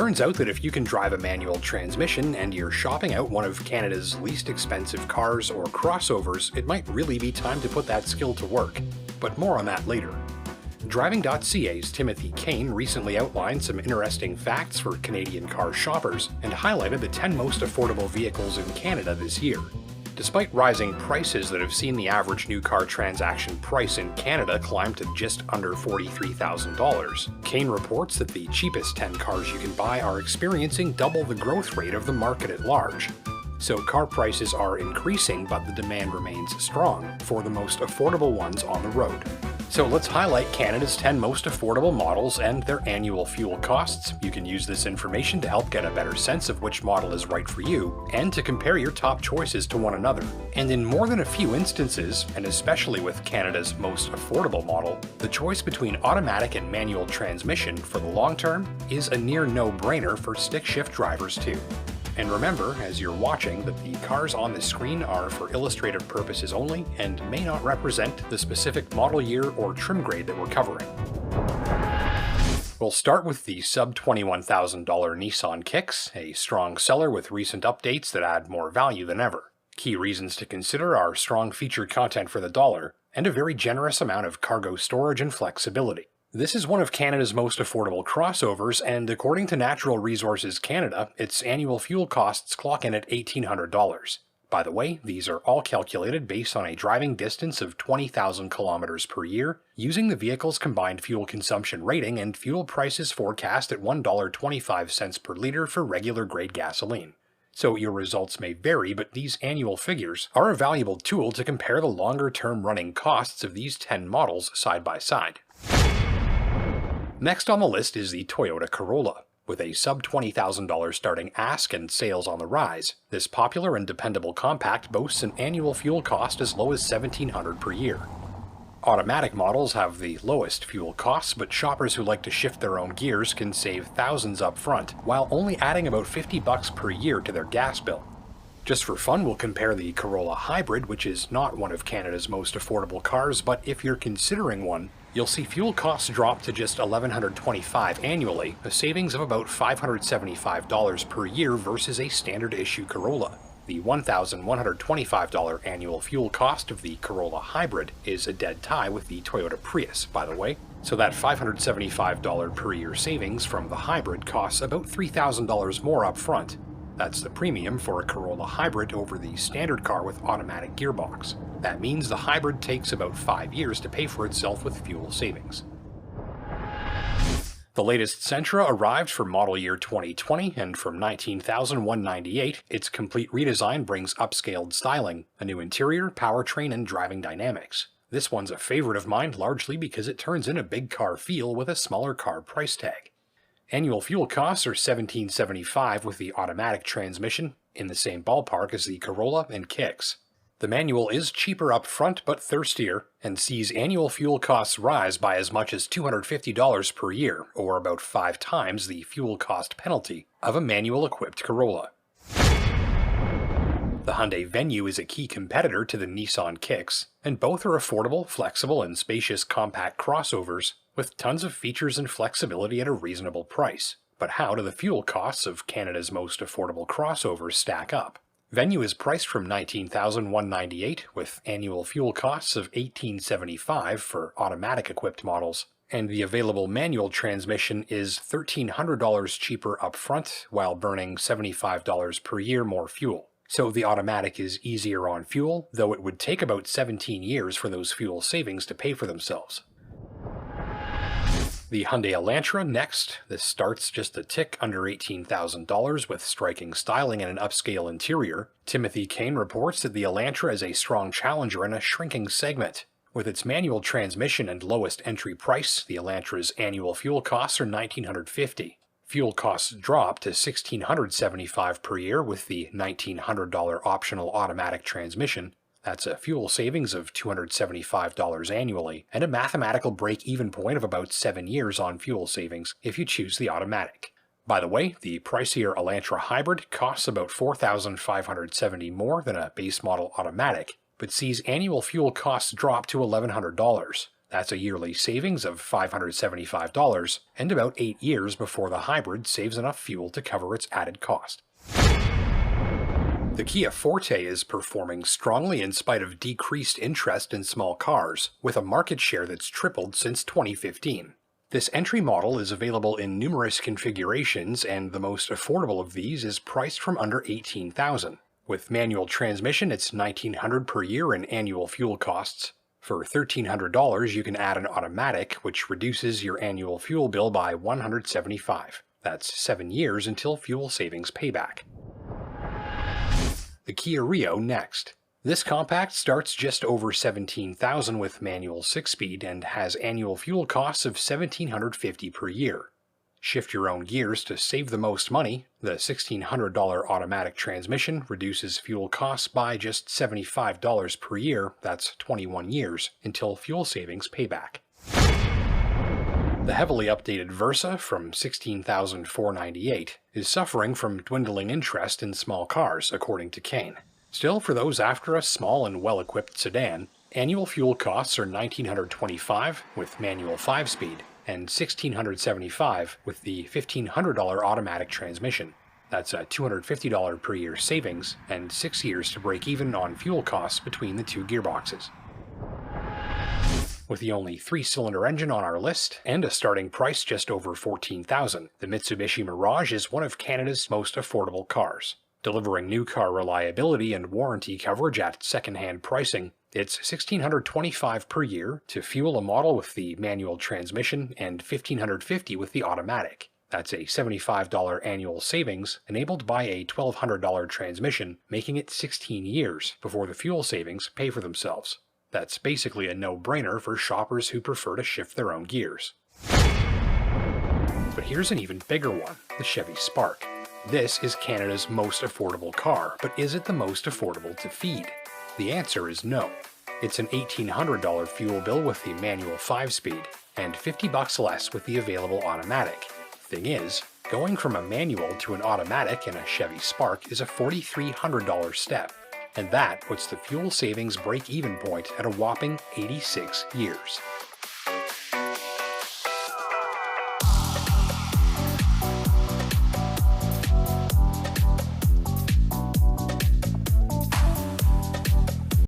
Turns out that if you can drive a manual transmission and you're shopping out one of Canada's least expensive cars or crossovers, it might really be time to put that skill to work. But more on that later. Driving.ca's Timothy Kane recently outlined some interesting facts for Canadian car shoppers and highlighted the 10 most affordable vehicles in Canada this year. Despite rising prices that have seen the average new car transaction price in Canada climb to just under $43,000, Kane reports that the cheapest 10 cars you can buy are experiencing double the growth rate of the market at large. So car prices are increasing, but the demand remains strong for the most affordable ones on the road. So let's highlight Canada's 10 most affordable models and their annual fuel costs. You can use this information to help get a better sense of which model is right for you, and to compare your top choices to one another. And in more than a few instances, and especially with Canada's most affordable model, the choice between automatic and manual transmission for the long term is a near no-brainer for stick-shift drivers too. And remember, as you're watching, that the cars on the screen are for illustrative purposes only and may not represent the specific model year or trim grade that we're covering. We'll start with the sub-$21,000 Nissan Kicks, a strong seller with recent updates that add more value than ever. Key reasons to consider are strong feature content for the dollar and a very generous amount of cargo storage and flexibility. This is one of Canada's most affordable crossovers, and according to Natural Resources Canada, its annual fuel costs clock in at $1,800. By the way, these are all calculated based on a driving distance of 20,000 kilometers per year, using the vehicle's combined fuel consumption rating and fuel prices forecast at $1.25 per liter for regular grade gasoline. So your results may vary, but these annual figures are a valuable tool to compare the longer-term running costs of these 10 models side by side. Next on the list is the Toyota Corolla. With a sub-$20,000 starting ask and sales on the rise, this popular and dependable compact boasts an annual fuel cost as low as $1,700 per year. Automatic models have the lowest fuel costs, but shoppers who like to shift their own gears can save thousands up front, while only adding about $50 per year to their gas bill. Just for fun, we'll compare the Corolla Hybrid, which is not one of Canada's most affordable cars, but if you're considering one, you'll see fuel costs drop to just $1,125 annually, a savings of about $575 per year versus a standard issue Corolla. The $1,125 annual fuel cost of the Corolla Hybrid is a dead tie with the Toyota Prius, by the way, so that $575 per year savings from the Hybrid costs about $3,000 more up front. That's the premium for a Corolla Hybrid over the standard car with automatic gearbox. That means the Hybrid takes about 5 years to pay for itself with fuel savings. The latest Sentra arrived for model year 2020, and from $19,198, its complete redesign brings upscaled styling, a new interior, powertrain, and driving dynamics. This one's a favorite of mine largely because it turns in a big car feel with a smaller car price tag. Annual fuel costs are $17.75 with the automatic transmission, in the same ballpark as the Corolla and Kicks. The manual is cheaper up front but thirstier, and sees annual fuel costs rise by as much as $250 per year, or about 5 times the fuel cost penalty of a manual-equipped Corolla. The Hyundai Venue is a key competitor to the Nissan Kicks, and both are affordable, flexible, and spacious compact crossovers with tons of features and flexibility at a reasonable price. But how do the fuel costs of Canada's most affordable crossovers stack up? Venue is priced from $19,198 with annual fuel costs of $18.75 for automatic-equipped models, and the available manual transmission is $1,300 cheaper upfront while burning $75 per year more fuel. So the automatic is easier on fuel, though it would take about 17 years for those fuel savings to pay for themselves. The Hyundai Elantra next. This starts just a tick under $18,000 with striking styling and an upscale interior. Timothy Kane reports that the Elantra is a strong challenger in a shrinking segment. With its manual transmission and lowest entry price, the Elantra's annual fuel costs are $1,950. Fuel costs drop to $1,675 per year with the $1,900 optional automatic transmission. That's a fuel savings of $275 annually, and a mathematical break-even point of about 7 years on fuel savings if you choose the automatic. By the way, the pricier Elantra Hybrid costs about $4,570 more than a base model automatic, but sees annual fuel costs drop to $1,100. That's a yearly savings of $575 and about 8 years before the hybrid saves enough fuel to cover its added cost. The Kia Forte is performing strongly in spite of decreased interest in small cars, with a market share that's tripled since 2015. This entry model is available in numerous configurations, and the most affordable of these is priced from under $18,000. With manual transmission, it's $1,900 per year in annual fuel costs. For $1,300, you can add an automatic, which reduces your annual fuel bill by $175. That's 7 years until fuel savings payback. The Kia Rio next. This compact starts just over $17,000 with manual 6-speed and has annual fuel costs of $1,750 per year. Shift your own gears to save the most money. The $1,600 automatic transmission reduces fuel costs by just $75 per year, that's 21 years, until fuel savings payback. The heavily updated Versa from $16,498 is suffering from dwindling interest in small cars, according to Kane. Still, for those after a small and well-equipped sedan, annual fuel costs are $1,925 with manual 5-speed and $1,675 with the $1,500 automatic transmission. That's a $250 per year savings and 6 years to break even on fuel costs between the two gearboxes. With the only 3-cylinder engine on our list and a starting price just over $14,000, the Mitsubishi Mirage is one of Canada's most affordable cars. Delivering new car reliability and warranty coverage at second-hand pricing, it's $1,625 per year to fuel a model with the manual transmission and $1,550 with the automatic. That's a $75 annual savings enabled by a $1,200 transmission, making it 16 years before the fuel savings pay for themselves. That's basically a no-brainer for shoppers who prefer to shift their own gears. But here's an even bigger one, the Chevy Spark. This is Canada's most affordable car, but is it the most affordable to feed? The answer is no. It's an $1,800 fuel bill with the manual 5-speed, and $50 less with the available automatic. Thing is, going from a manual to an automatic in a Chevy Spark is a $4,300 step. And that puts the fuel savings break-even point at a whopping 86 years.